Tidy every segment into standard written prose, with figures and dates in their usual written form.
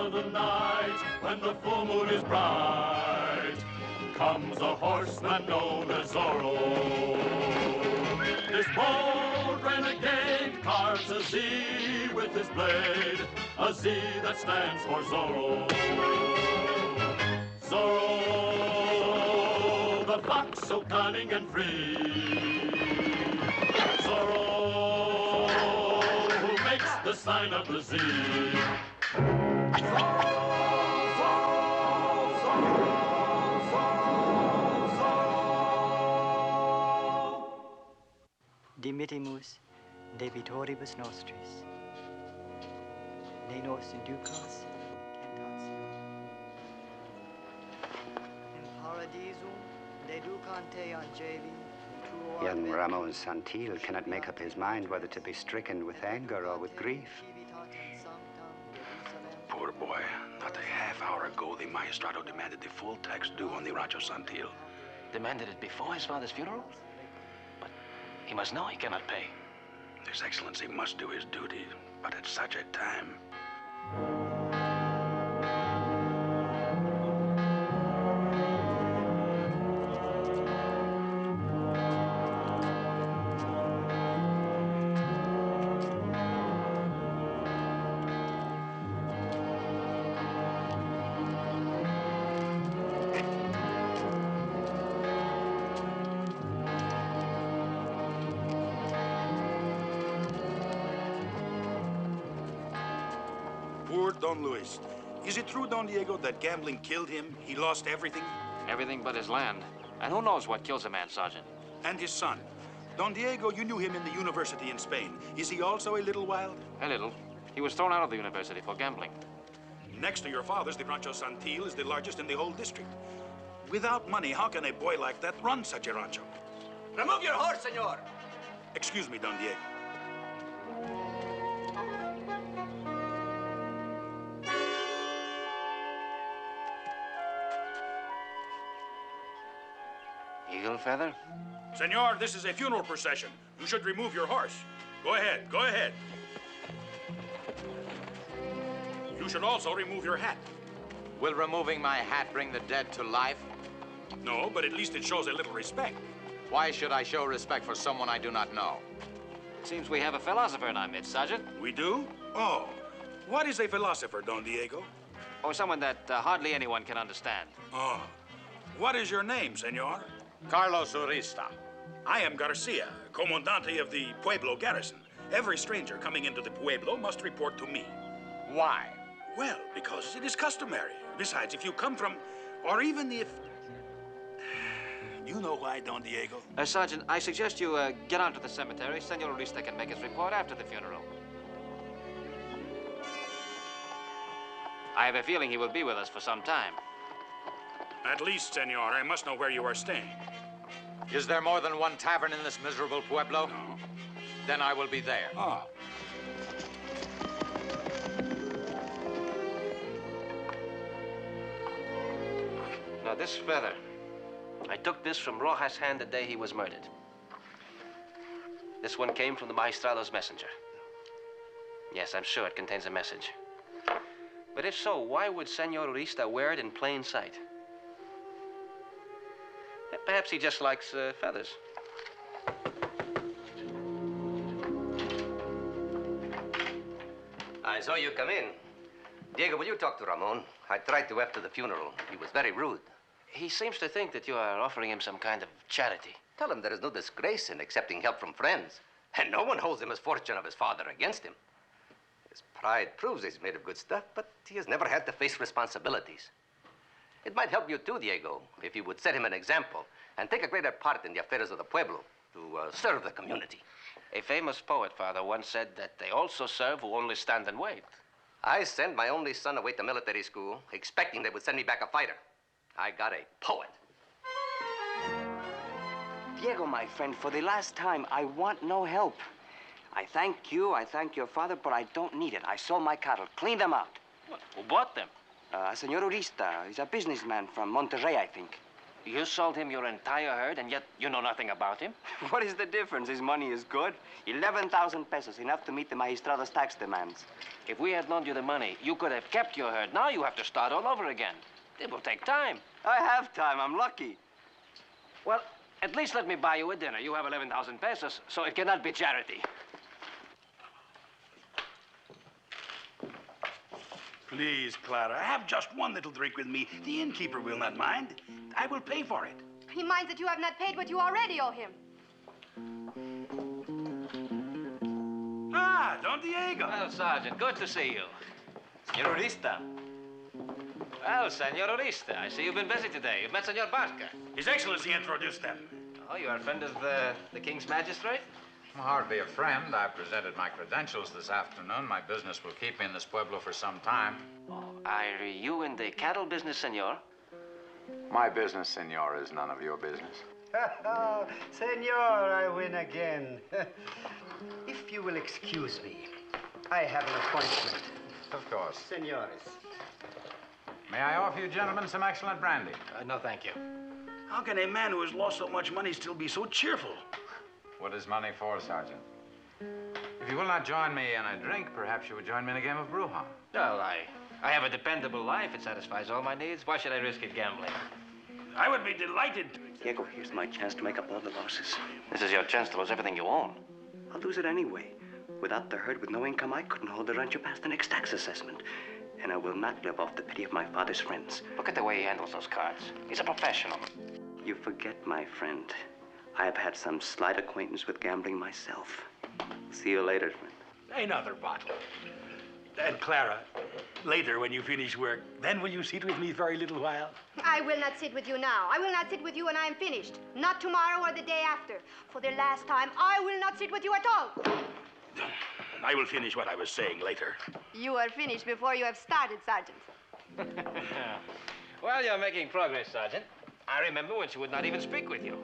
of the night, when the full moon is bright, comes a horseman known as Zorro. This bold renegade carves a Z with his blade, a Z that stands for Zorro. Zorro, the fox so cunning and free. Zorro, who makes the sign of the Z. Dimitimus debitoribus nostris. Ne nos inducas tentatio. In paradisum deducante angeli. Young Ramon Santil cannot make up his mind whether to be stricken with anger or with grief. Poor boy. Not a half hour ago, the Maestrado demanded the full tax due on the Rancho Santil. Demanded it before his father's funeral? But he must know he cannot pay. His Excellency must do his duty, but at such a time. Poor Don Luis. Is it true, Don Diego, that gambling killed him? He lost everything? Everything but his land. And who knows what kills a man, Sergeant? And his son. Don Diego, you knew him in the university in Spain. Is he also a little wild? A little. He was thrown out of the university for gambling. Next to your father's, the Rancho Santil is the largest in the whole district. Without money, how can a boy like that run such a rancho? Remove your horse, senor! Excuse me, Don Diego. Eagle feather? Senor, this is a funeral procession. You should remove your horse. Go ahead, go ahead. You should also remove your hat. Will removing my hat bring the dead to life? No, but at least it shows a little respect. Why should I show respect for someone I do not know? Seems we have a philosopher in our midst, Sergeant. We do? Oh. What is a philosopher, Don Diego? Or someone that hardly anyone can understand. Oh. What is your name, senor? Carlos Urista. I am Garcia, Comandante of the Pueblo garrison. Every stranger coming into the Pueblo must report to me. Why? Well, because it is customary. Besides, if you come from, or even if... You know why, Don Diego? Sergeant, I suggest you get on to the cemetery. Senor Urista can make his report after the funeral. I have a feeling he will be with us for some time. At least, senor, I must know where you are staying. Is there more than one tavern in this miserable pueblo? No. Then I will be there. Ah. Now, this feather. I took this from Rojas' hand the day he was murdered. This one came from the Maestrado's messenger. Yes, I'm sure it contains a message. But if so, why would Senor Urista wear it in plain sight? Perhaps he just likes feathers. I saw you come in. Diego, will you talk to Ramon? I tried to after the funeral. He was very rude. He seems to think that you are offering him some kind of charity. Tell him there is no disgrace in accepting help from friends. And no one holds the misfortune of his father against him. His pride proves he's made of good stuff, but he has never had to face responsibilities. It might help you too, Diego, if you would set him an example and take a greater part in the affairs of the pueblo to serve the community. A famous poet, Father, once said that they also serve who only stand and wait. I sent my only son away to military school, expecting they would send me back a fighter. I got a poet. Diego, my friend, for the last time, I want no help. I thank you, I thank your father, but I don't need it. I sold my cattle, cleaned them out. What? Who bought them? Senor Urista. He's a businessman from Monterrey, I think. You sold him your entire herd, and yet you know nothing about him? What is the difference? His money is good. 11,000 pesos, enough to meet the magistrado's tax demands. If we had loaned you the money, you could have kept your herd. Now you have to start all over again. It will take time. I have time. I'm lucky. Well, at least let me buy you a dinner. You have 11,000 pesos, so it cannot be charity. Please, Clara, have just one little drink with me. The innkeeper will not mind. I will pay for it. He minds that you have not paid what you already owe him. Ah, Don Diego. Well, Sergeant, good to see you. Señorita. Well, Señorita, I see you've been busy today. You've met Senor Barca. His Excellency introduced them. Oh, you are a friend of the King's Magistrate? I'm hardly a friend. I presented my credentials this afternoon. My business will keep me in this pueblo for some time. Oh, are you in the cattle business, senor? My business, senor, is none of your business. Senor, I win again. If you will excuse me, I have an appointment. Of course. Senores. May I offer you gentlemen some excellent brandy? No, thank you. How can a man who has lost so much money still be so cheerful? What is money for, Sergeant? If you will not join me in a drink, perhaps you would join me in a game of Bruja. Well, I have a dependable life. It satisfies all my needs. Why should I risk it gambling? I would be delighted to. Diego, here's my chance to make up all the losses. This is your chance to lose everything you own. I'll lose it anyway. Without the herd, with no income, I couldn't hold the rancho past the next tax assessment. And I will not live off the pity of my father's friends. Look at the way he handles those cards. He's a professional. You forget, my friend. I have had some slight acquaintance with gambling myself. See you later, friend. Another bottle. And Clara, later when you finish work, then will you sit with me for a little while? I will not sit with you now. I will not sit with you when I am finished. Not tomorrow or the day after. For the last time, I will not sit with you at all. I will finish what I was saying later. You are finished before you have started, Sergeant. Well, you're making progress, Sergeant. I remember when she would not even speak with you.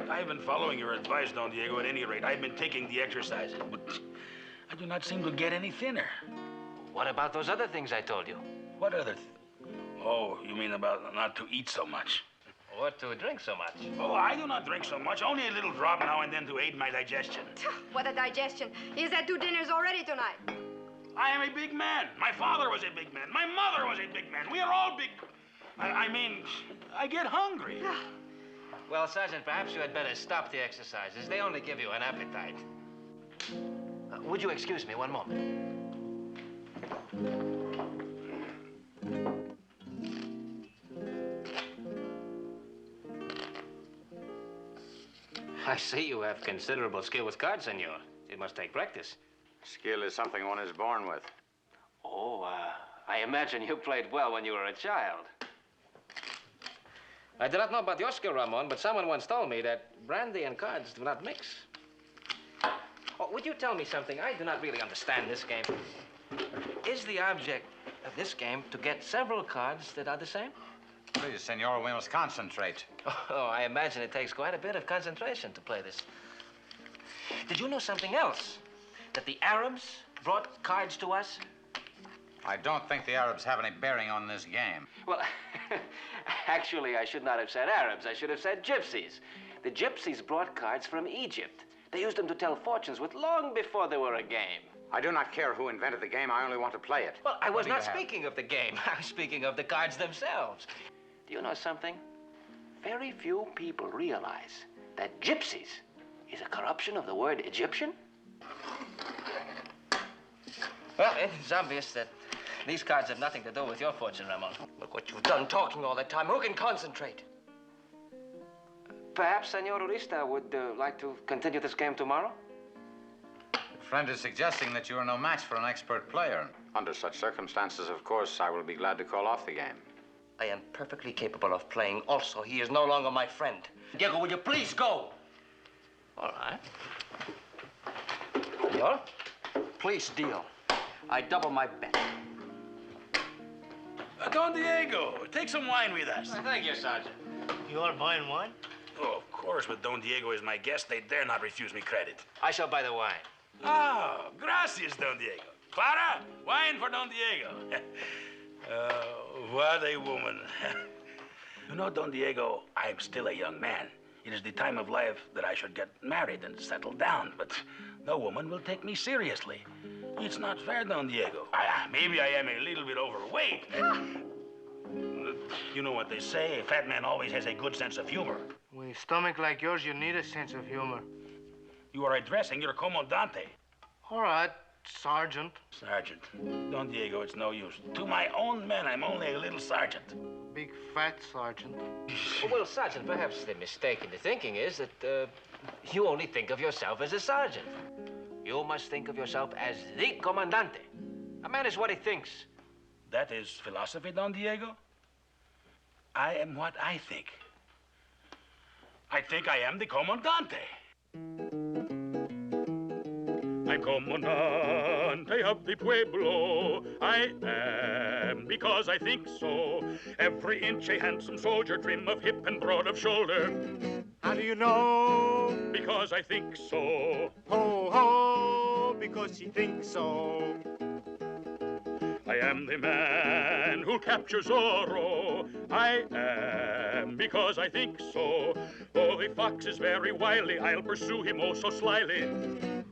I've been following your advice, Don Diego, at any rate. I've been taking the exercises, but I do not seem to get any thinner. What about those other things I told you? What other Oh, you mean about not to eat so much? Or to drink so much? Oh, I do not drink so much. Only a little drop now and then to aid my digestion. What a digestion. He's had 2 dinners already tonight. I am a big man. My father was a big man. My mother was a big man. We are all big. I mean, I get hungry. Well, Sergeant, perhaps you had better stop the exercises. They only give you an appetite. Would you excuse me one moment? I see you have considerable skill with cards, senor. It must take practice. Skill is something one is born with. Oh, I imagine you played well when you were a child. I do not know about your skill, Ramon, but someone once told me that brandy and cards do not mix. Oh, would you tell me something? I do not really understand this game. Is the object of this game to get several cards that are the same? Please, senor, we must concentrate. Oh, I imagine it takes quite a bit of concentration to play this. Did you know something else? That the Arabs brought cards to us? I don't think the Arabs have any bearing on this game. Well, actually, I should not have said Arabs. I should have said gypsies. The gypsies brought cards from Egypt. They used them to tell fortunes with long before they were a game. I do not care who invented the game. I only want to play it. Well, I was not speaking of the game. I was speaking of the cards themselves. Do you know something? Very few people realize that gypsies is a corruption of the word Egyptian. Well, it's obvious that these cards have nothing to do with your fortune, Ramon. Look what you've done talking all the time. Who can concentrate? Perhaps Senor Urista would like to continue this game tomorrow? A friend is suggesting that you are no match for an expert player. Under such circumstances, of course, I will be glad to call off the game. I am perfectly capable of playing. Also, he is no longer my friend. Diego, will you please go? All right. Senor? Please, deal. I double my bet. Don Diego, take some wine with us. Thank you, Sergeant. You are buying wine? Oh, of course, but Don Diego is my guest. They dare not refuse me credit. I shall buy the wine. Oh, gracias, Don Diego. Clara, wine for Don Diego. What a woman. You know, Don Diego, I'm still a young man. It is the time of life that I should get married and settle down, but no woman will take me seriously. It's not fair, Don Diego. Maybe I am a little bit overweight. You know what they say, a fat man always has a good sense of humor. With a stomach like yours, you need a sense of humor. You are addressing your comandante. All right, Sergeant. Sergeant. Don Diego, it's no use. To my own men, I'm only a little sergeant. Big fat sergeant. Well, Sergeant, perhaps the mistake in the thinking is that you only think of yourself as a sergeant. You must think of yourself as the comandante. A man is what he thinks. That is philosophy, Don Diego? I am what I think. I think I am the comandante. I'm comandante of the pueblo. I am because I think so. Every inch a handsome soldier, trim of hip and broad of shoulder. How do you know? Because I think so. Ho, ho, because he thinks so. I am the man who captures Zorro. I am because I think so. Though the fox is very wily, I'll pursue him oh so slyly.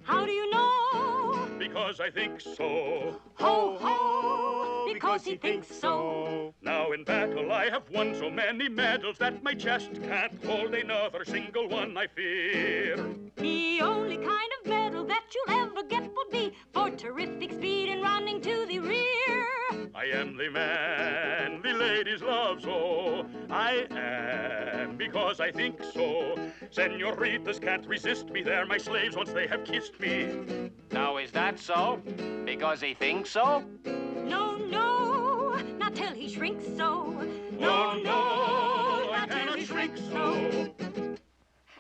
How do you know? Because I think so. Ho, ho, because he thinks so. Now in battle I have won so many medals that my chest can't hold another single one, I fear. The only kind of medal that you'll ever get would be for terrific speed and running to the rear. I am the man the ladies love so. I am because I think so. Senoritas can't resist me, they're my slaves once they have kissed me. Now, is that so? Because he thinks so? No, no, not till he shrinks so. No, no, I cannot shrink so.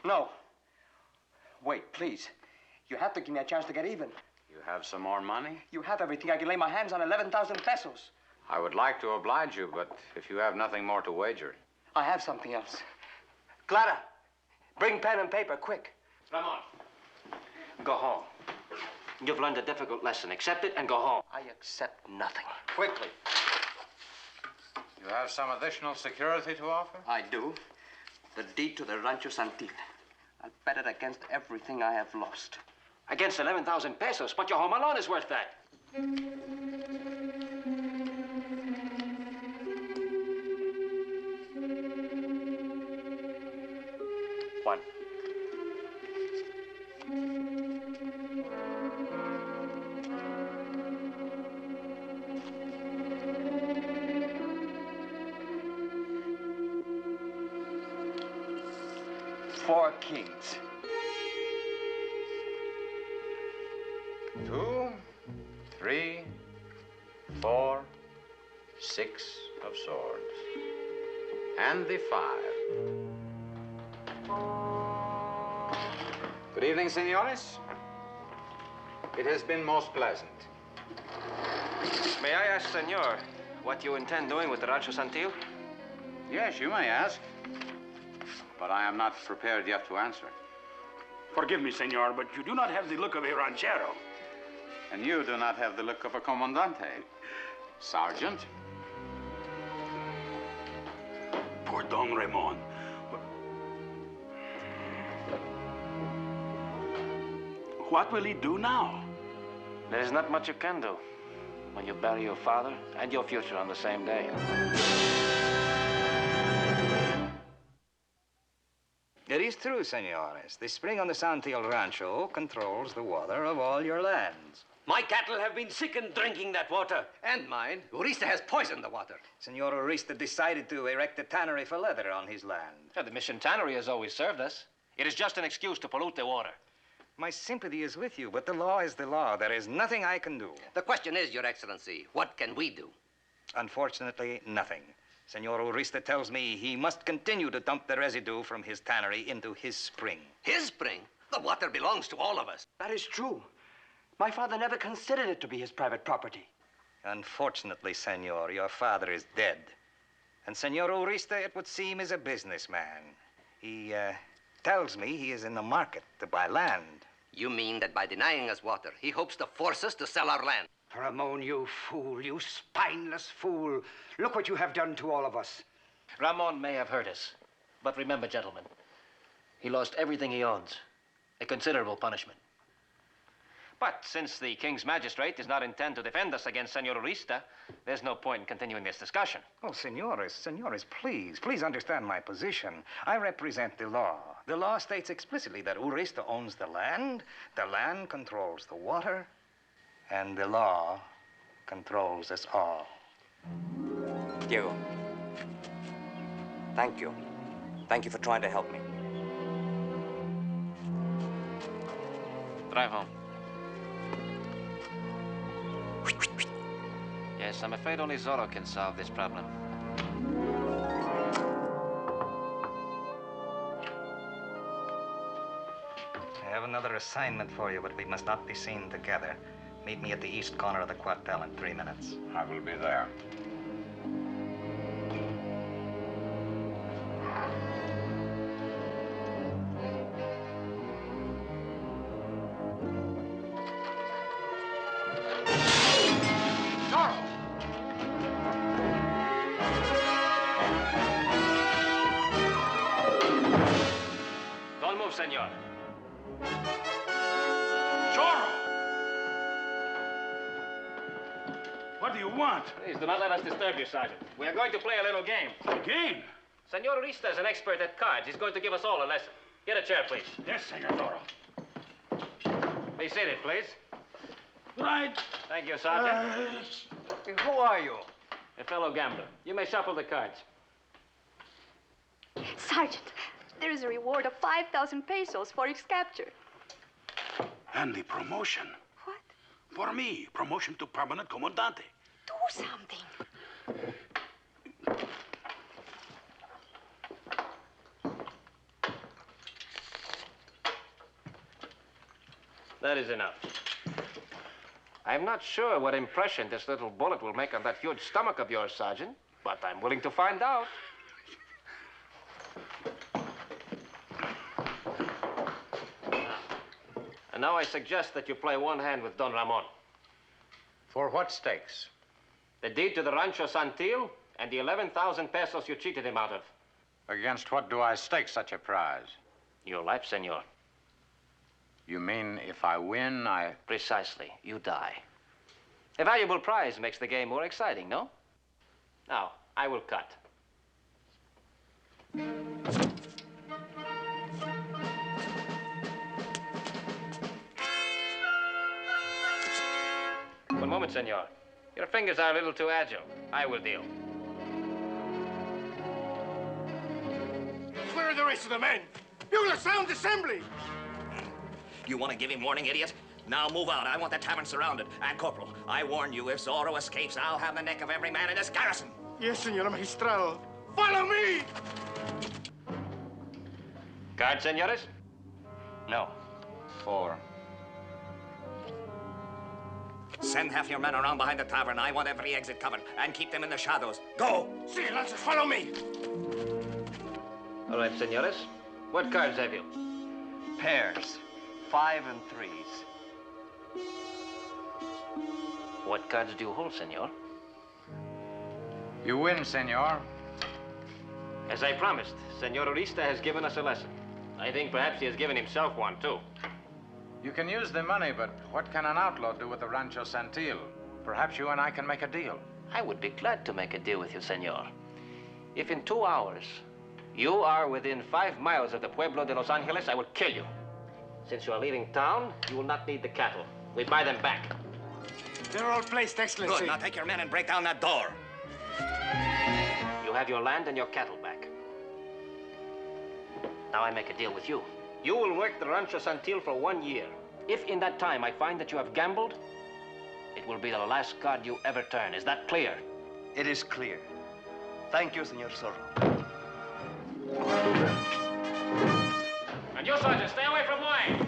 No. Wait, please. You have to give me a chance to get even. You have some more money? You have everything. I can lay my hands on 11,000 pesos. I would like to oblige you, but if you have nothing more to wager. I have something else. Clara, bring pen and paper, quick. Ramon, go home. You've learned a difficult lesson. Accept it and go home. I accept nothing. Quickly. You have some additional security to offer? I do. The deed to the Rancho Santil. I'll bet it against everything I have lost. Against 11,000 pesos, but your home alone is worth that. One. Four kings. 2, 3, 4, 6 of swords. And the 5. Good evening, senores. It has been most pleasant. May I ask, senor, what you intend doing with the Rancho Santil? Yes, you may ask. But I am not prepared yet to answer. Forgive me, senor, but you do not have the look of a ranchero. And you do not have the look of a comandante. Sergeant. Poor Don Ramon. What will he do now? There's not much you can do when you bury your father and your future on the same day. It is true, senores. The spring on the Santil Rancho controls the water of all your lands. My cattle have been sick and drinking that water. And mine. Urista has poisoned the water. Senor Urista decided to erect a tannery for leather on his land. Yeah, the Mission Tannery has always served us. It is just an excuse to pollute the water. My sympathy is with you, but the law is the law. There is nothing I can do. The question is, Your Excellency, what can we do? Unfortunately, nothing. Senor Urista tells me he must continue to dump the residue from his tannery into his spring. His spring? The water belongs to all of us. That is true. My father never considered it to be his private property. Unfortunately, senor, your father is dead. And Senor Urista, it would seem, is a businessman. He tells me he is in the market to buy land. You mean that by denying us water, he hopes to force us to sell our land? Ramon, you fool, you spineless fool. Look what you have done to all of us. Ramon may have hurt us. But remember, gentlemen, he lost everything he owns. A considerable punishment. But since the King's Magistrate does not intend to defend us against Senor Urista, there's no point in continuing this discussion. Oh, senores, please understand my position. I represent the law. The law states explicitly that Urista owns the land controls the water, and the law controls us all. Diego, thank you. Thank you for trying to help me. Drive home. Yes, I'm afraid only Zorro can solve this problem. I have another assignment for you, but we must not be seen together. Meet me at the east corner of the quartel in 3 minutes. I will be there. Don't move, senor. Zorro! What do you want? Please, do not let us disturb you, Sergeant. We are going to play a little game. A game? Senor Urista is an expert at cards. He's going to give us all a lesson. Get a chair, please. Yes, Senor Zorro. Be seated, please. Right. Thank you, Sergeant. Who are you? A fellow gambler. You may shuffle the cards. Sergeant, there is a reward of 5,000 pesos for his capture. And the promotion. What? For me, promotion to permanent comandante. Do something. That is enough. I'm not sure what impression this little bullet will make on that huge stomach of yours, Sergeant, but I'm willing to find out. And now I suggest that you play one hand with Don Ramon. For what stakes? The deed to the Rancho Santil and the 11,000 pesos you cheated him out of. Against what do I stake such a prize? Your life, senor. You mean if I win, I... Precisely. You die. A valuable prize makes the game more exciting, no? Now, I will cut. One moment, senor. Your fingers are a little too agile. I will deal. Where are the rest of the men? Bugle sound assembly! You want to give him warning, idiot? Now move out. I want the tavern surrounded. And, Corporal, I warn you, if Zorro escapes, I'll have the neck of every man in this garrison. Yes, Senor Magistral. Follow me! Cards, senores? No. 4. Send half your men around behind the tavern. I want every exit covered. And keep them in the shadows. Go! See, Lancers, follow me! All right, senores. What cards have you? Pairs. 5 and 3s. What cards do you hold, senor? You win, senor. As I promised, Senor Urista has given us a lesson. I think perhaps he has given himself one, too. You can use the money, but what can an outlaw do with the Rancho Santil? Perhaps you and I can make a deal. I would be glad to make a deal with you, senor. If in 2 hours you are within 5 miles of the Pueblo de Los Angeles, I will kill you. Since you are leaving town, you will not need the cattle. We buy them back. They're all placed, Excellency. Good. Now take your men and break down that door. You have your land and your cattle back. Now I make a deal with you. You will work the Rancho Santil for 1 year. If in that time I find that you have gambled, it will be the last card you ever turn. Is that clear? It is clear. Thank you, Senor Zorro. And you, Sergeant, stay away from wine.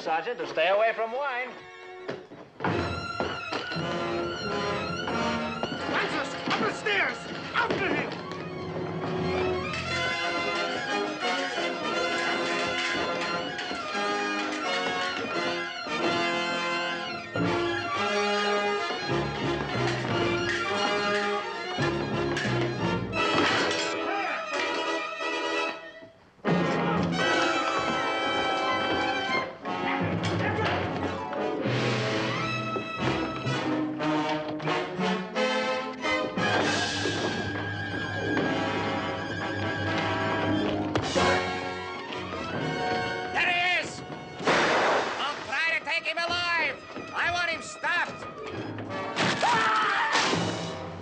Sergeant, to stay away from wine. Francis, up the stairs! After him!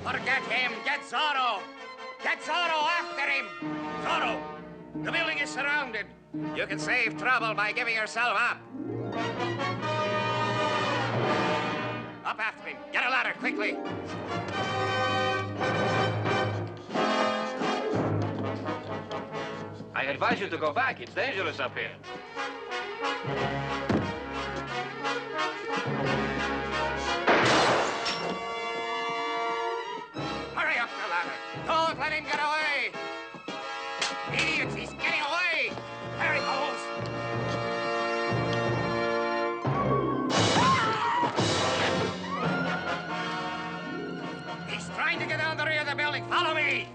Forget him! Get Zorro! Get Zorro after him! Zorro, the building is surrounded. You can save trouble by giving yourself up. Up after him. Get a ladder, quickly. I advise you to go back. It's dangerous up here. Hurry up the ladder. Don't let him get away. Idiots, he's getting away. There he goes. He's trying to get down the rear of the building. Follow me.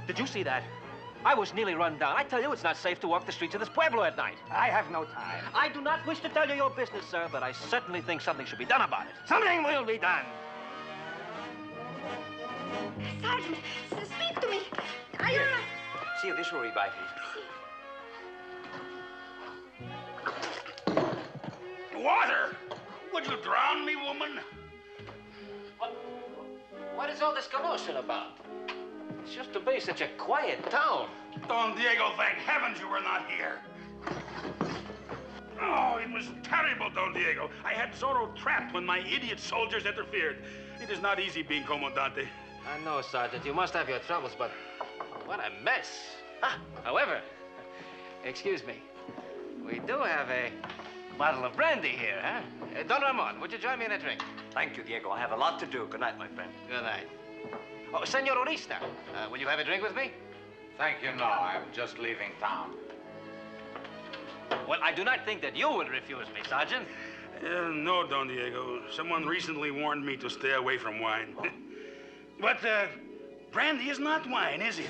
Did you see that? I was nearly run down. I tell you, it's not safe to walk the streets of this pueblo at night. I have no time. I do not wish to tell you your business, sir, but I certainly think something should be done about it. Something will be done. Sergeant, speak to me. See if this will revive you. Water! Would you drown me, woman? What is all this commotion about? It's just to be such a quiet town. Don Diego, thank heavens you were not here. Oh, it was terrible, Don Diego. I had Zorro trapped when my idiot soldiers interfered. It is not easy being Comandante. I know, Sergeant. You must have your troubles, but what a mess. Ah, however, excuse me, we do have a bottle of brandy here, huh? Don Ramon, would you join me in a drink? Thank you, Diego. I have a lot to do. Good night, my friend. Good night. Oh, Senor Urista, will you have a drink with me? Thank you, no. I'm just leaving town. Well, I do not think that you would refuse me, Sergeant. No, Don Diego. Someone recently warned me to stay away from wine. But brandy is not wine, is it?